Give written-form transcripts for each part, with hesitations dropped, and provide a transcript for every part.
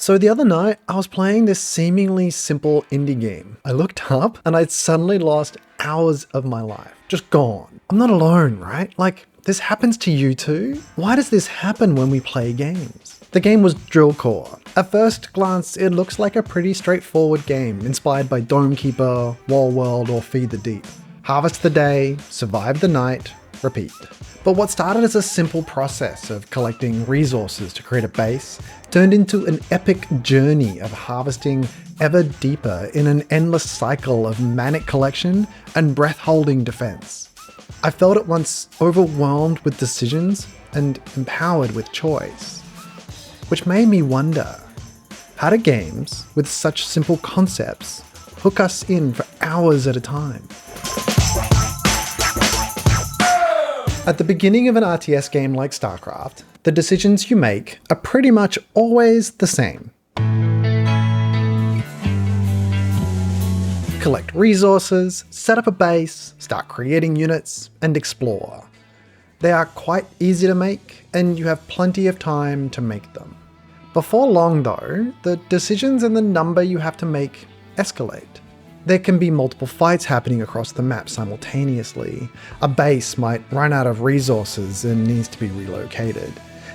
So the other night, I was playing this seemingly simple indie game. I looked up and I'd suddenly lost hours of my life. Just gone. I'm not alone, right? Like, this happens to you too? Why does this happen when we play games? The game was Drill Core. At first glance, it looks like a pretty straightforward game, inspired by Dome Keeper, Wall World, or Feed the Deep. Harvest the day, survive the night, repeat. But what started as a simple process of collecting resources to create a base turned into an epic journey of harvesting ever deeper in an endless cycle of manic collection and breath-holding defense. I felt at once overwhelmed with decisions and empowered with choice, which made me wonder, how do games with such simple concepts hook us in for hours at a time? At the beginning of an RTS game like Starcraft, the decisions you make are pretty much always the same. Collect resources, set up a base, start creating units, and explore. They are quite easy to make, and you have plenty of time to make them. Before long though, the decisions and the number you have to make escalate. There can be multiple fights happening across the map simultaneously. A base might run out of resources and needs to be relocated.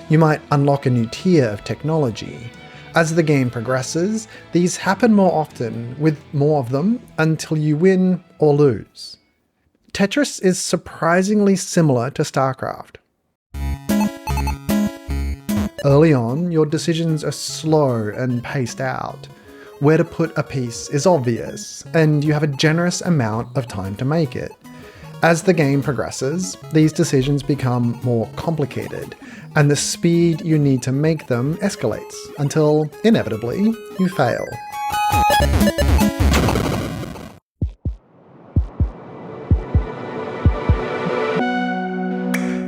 You might unlock a new tier of technology. As the game progresses, these happen more often, with more of them, until you win or lose. Tetris is surprisingly similar to Starcraft. Early on, your decisions are slow and paced out. Where to put a piece is obvious, and you have a generous amount of time to make it. As the game progresses, these decisions become more complicated, and the speed you need to make them escalates, until, inevitably, you fail.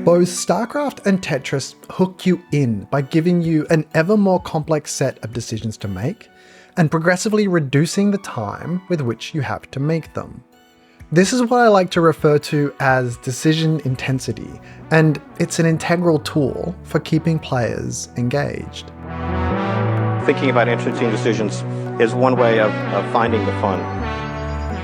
Both Starcraft and Tetris hook you in by giving you an ever more complex set of decisions to make, and progressively reducing the time with which you have to make them. This is what I like to refer to as decision intensity, and it's an integral tool for keeping players engaged. Thinking about interesting decisions is one way of finding the fun.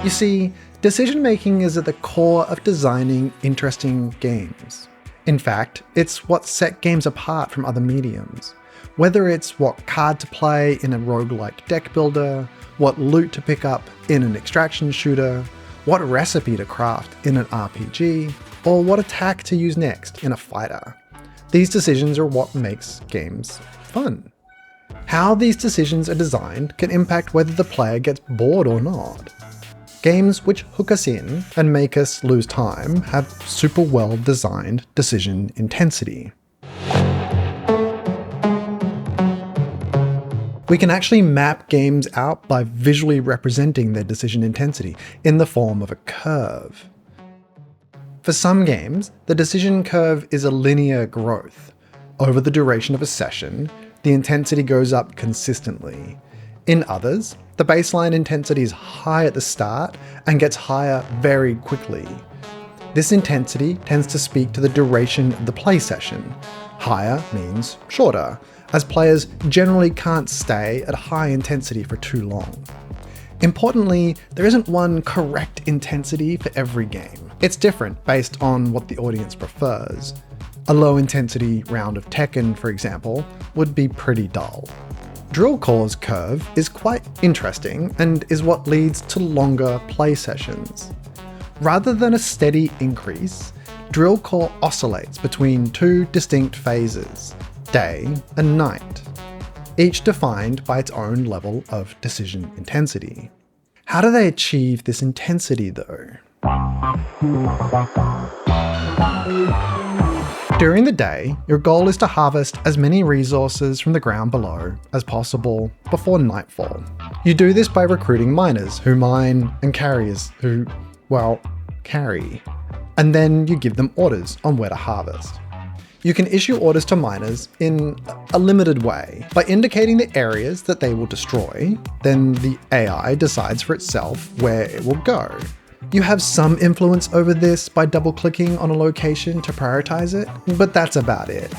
You see, decision making is at the core of designing interesting games. In fact, it's what set games apart from other mediums. Whether it's what card to play in a roguelike deck builder, what loot to pick up in an extraction shooter, what recipe to craft in an RPG, or what attack to use next in a fighter. These decisions are what makes games fun. How these decisions are designed can impact whether the player gets bored or not. Games which hook us in and make us lose time have super well designed decision intensity. We can actually map games out by visually representing their decision intensity in the form of a curve. For some games, the decision curve is a linear growth. Over the duration of a session, the intensity goes up consistently. In others, the baseline intensity is high at the start and gets higher very quickly. This intensity tends to speak to the duration of the play session. Higher means shorter, as players generally can't stay at high intensity for too long. Importantly, there isn't one correct intensity for every game. It's different based on what the audience prefers. A low intensity round of Tekken, for example, would be pretty dull. Drill Core's curve is quite interesting and is what leads to longer play sessions. Rather than a steady increase, Drill Core oscillates between two distinct phases, day and night, each defined by its own level of decision intensity. How do they achieve this intensity though? During the day, your goal is to harvest as many resources from the ground below as possible before nightfall. You do this by recruiting miners who mine and carriers who, well, carry. And then you give them orders on where to harvest. You can issue orders to miners in a limited way. By indicating the areas that they will destroy, then the AI decides for itself where it will go. You have some influence over this by double-clicking on a location to prioritize it, but that's about it.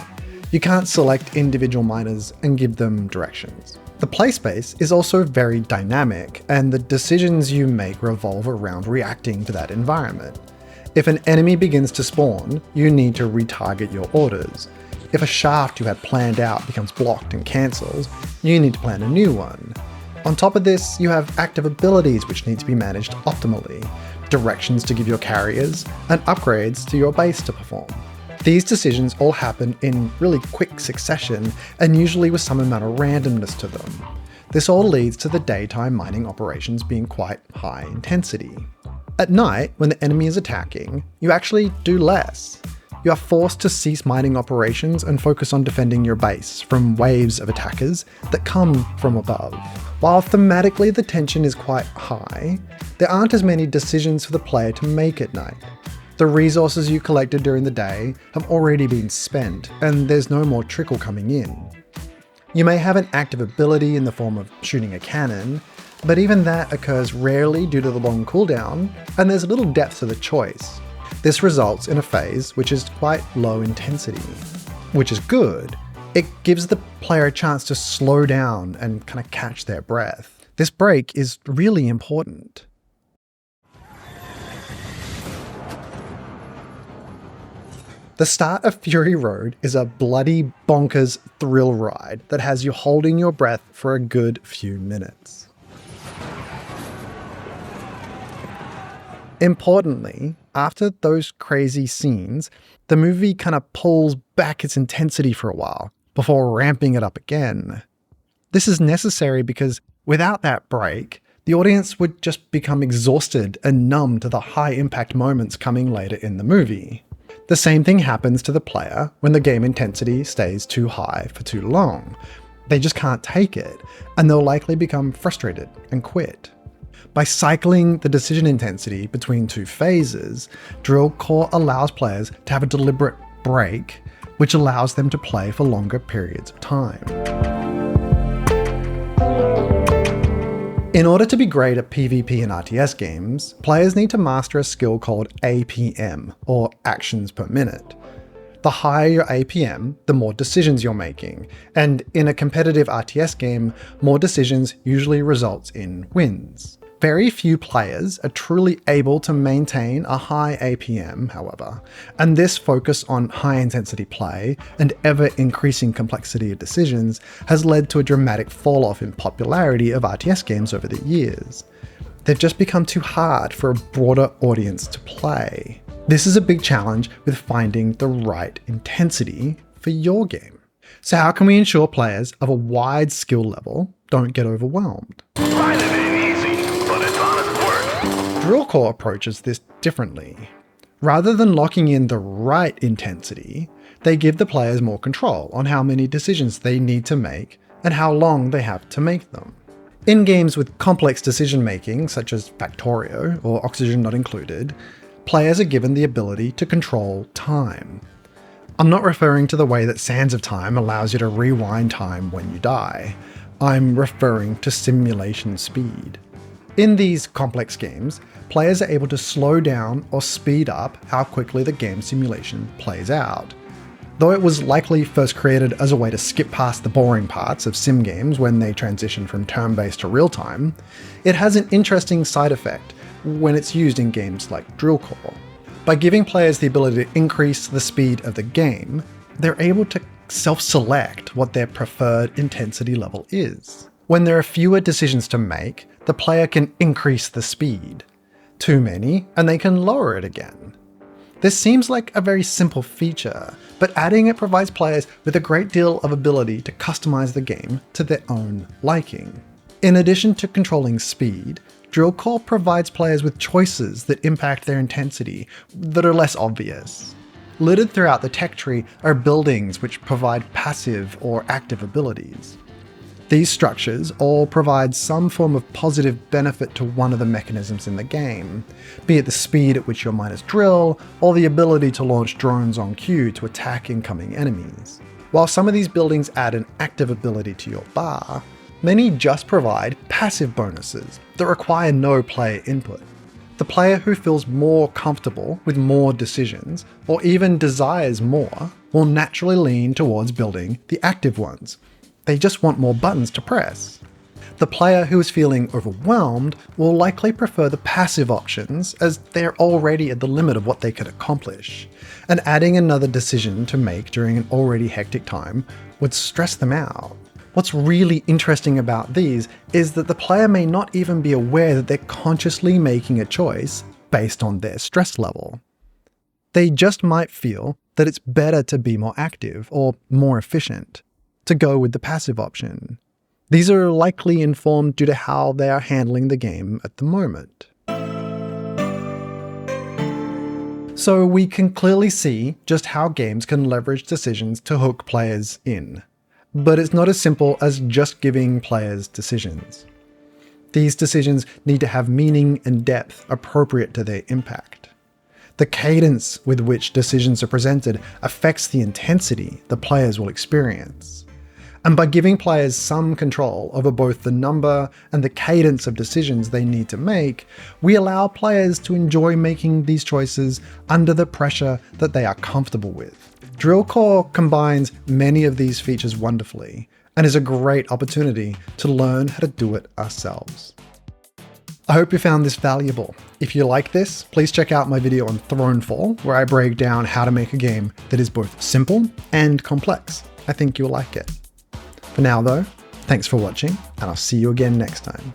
You can't select individual miners and give them directions. The play space is also very dynamic, and the decisions you make revolve around reacting to that environment. If an enemy begins to spawn, you need to retarget your orders. If a shaft you had planned out becomes blocked and cancels, you need to plan a new one. On top of this, you have active abilities which need to be managed optimally, directions to give your carriers, and upgrades to your base to perform. These decisions all happen in really quick succession and usually with some amount of randomness to them. This all leads to the daytime mining operations being quite high intensity. At night, when the enemy is attacking, you actually do less. You are forced to cease mining operations and focus on defending your base from waves of attackers that come from above. While thematically the tension is quite high, there aren't as many decisions for the player to make at night. The resources you collected during the day have already been spent, and there's no more trickle coming in. You may have an active ability in the form of shooting a cannon, but even that occurs rarely due to the long cooldown, and there's little depth to the choice. This results in a phase which is quite low intensity, which is good. It gives the player a chance to slow down and kind of catch their breath. This break is really important. The start of Fury Road is a bloody bonkers thrill ride that has you holding your breath for a good few minutes. Importantly, after those crazy scenes, the movie kind of pulls back its intensity for a while before ramping it up again. This is necessary because without that break, the audience would just become exhausted and numb to the high impact moments coming later in the movie. The same thing happens to the player when the game intensity stays too high for too long. They just can't take it, and they'll likely become frustrated and quit. By cycling the decision intensity between two phases, Drill Core allows players to have a deliberate break, which allows them to play for longer periods of time. In order to be great at PvP and RTS games, players need to master a skill called APM, or actions per minute. The higher your APM, the more decisions you're making, and in a competitive RTS game, more decisions usually results in wins. Very few players are truly able to maintain a high APM, however, and this focus on high-intensity play and ever-increasing complexity of decisions has led to a dramatic fall-off in popularity of RTS games over the years. They've just become too hard for a broader audience to play. This is a big challenge with finding the right intensity for your game. So how can we ensure players of a wide skill level don't get overwhelmed? Drillcore approaches this differently. Rather than locking in the right intensity, they give the players more control on how many decisions they need to make and how long they have to make them. In games with complex decision making, such as Factorio or Oxygen Not Included, players are given the ability to control time. I'm not referring to the way that Sands of Time allows you to rewind time when you die. I'm referring to simulation speed. In these complex games, players are able to slow down or speed up how quickly the game simulation plays out. Though it was likely first created as a way to skip past the boring parts of sim games when they transition from turn-based to real-time, it has an interesting side effect when it's used in games like Drillcore. By giving players the ability to increase the speed of the game, they're able to self-select what their preferred intensity level is. When there are fewer decisions to make, the player can increase the speed. Too many, and they can lower it again. This seems like a very simple feature, but adding it provides players with a great deal of ability to customize the game to their own liking. In addition to controlling speed, Drillcore provides players with choices that impact their intensity that are less obvious. Littered throughout the tech tree are buildings which provide passive or active abilities. These structures all provide some form of positive benefit to one of the mechanisms in the game, be it the speed at which your miners drill, or the ability to launch drones on cue to attack incoming enemies. While some of these buildings add an active ability to your bar, many just provide passive bonuses that require no player input. The player who feels more comfortable with more decisions, or even desires more, will naturally lean towards building the active ones. They just want more buttons to press. The player who is feeling overwhelmed will likely prefer the passive options, as they're already at the limit of what they can accomplish, and adding another decision to make during an already hectic time would stress them out. What's really interesting about these is that the player may not even be aware that they're consciously making a choice based on their stress level. They just might feel that it's better to be more active or more efficient, to go with the passive option. These are likely informed due to how they are handling the game at the moment. So we can clearly see just how games can leverage decisions to hook players in. But it's not as simple as just giving players decisions. These decisions need to have meaning and depth appropriate to their impact. The cadence with which decisions are presented affects the intensity the players will experience. And by giving players some control over both the number and the cadence of decisions they need to make, we allow players to enjoy making these choices under the pressure that they are comfortable with. Drill Core combines many of these features wonderfully, and is a great opportunity to learn how to do it ourselves. I hope you found this valuable. If you like this, please check out my video on Thronefall, where I break down how to make a game that is both simple and complex. I think you'll like it. For now though, thanks for watching, and I'll see you again next time.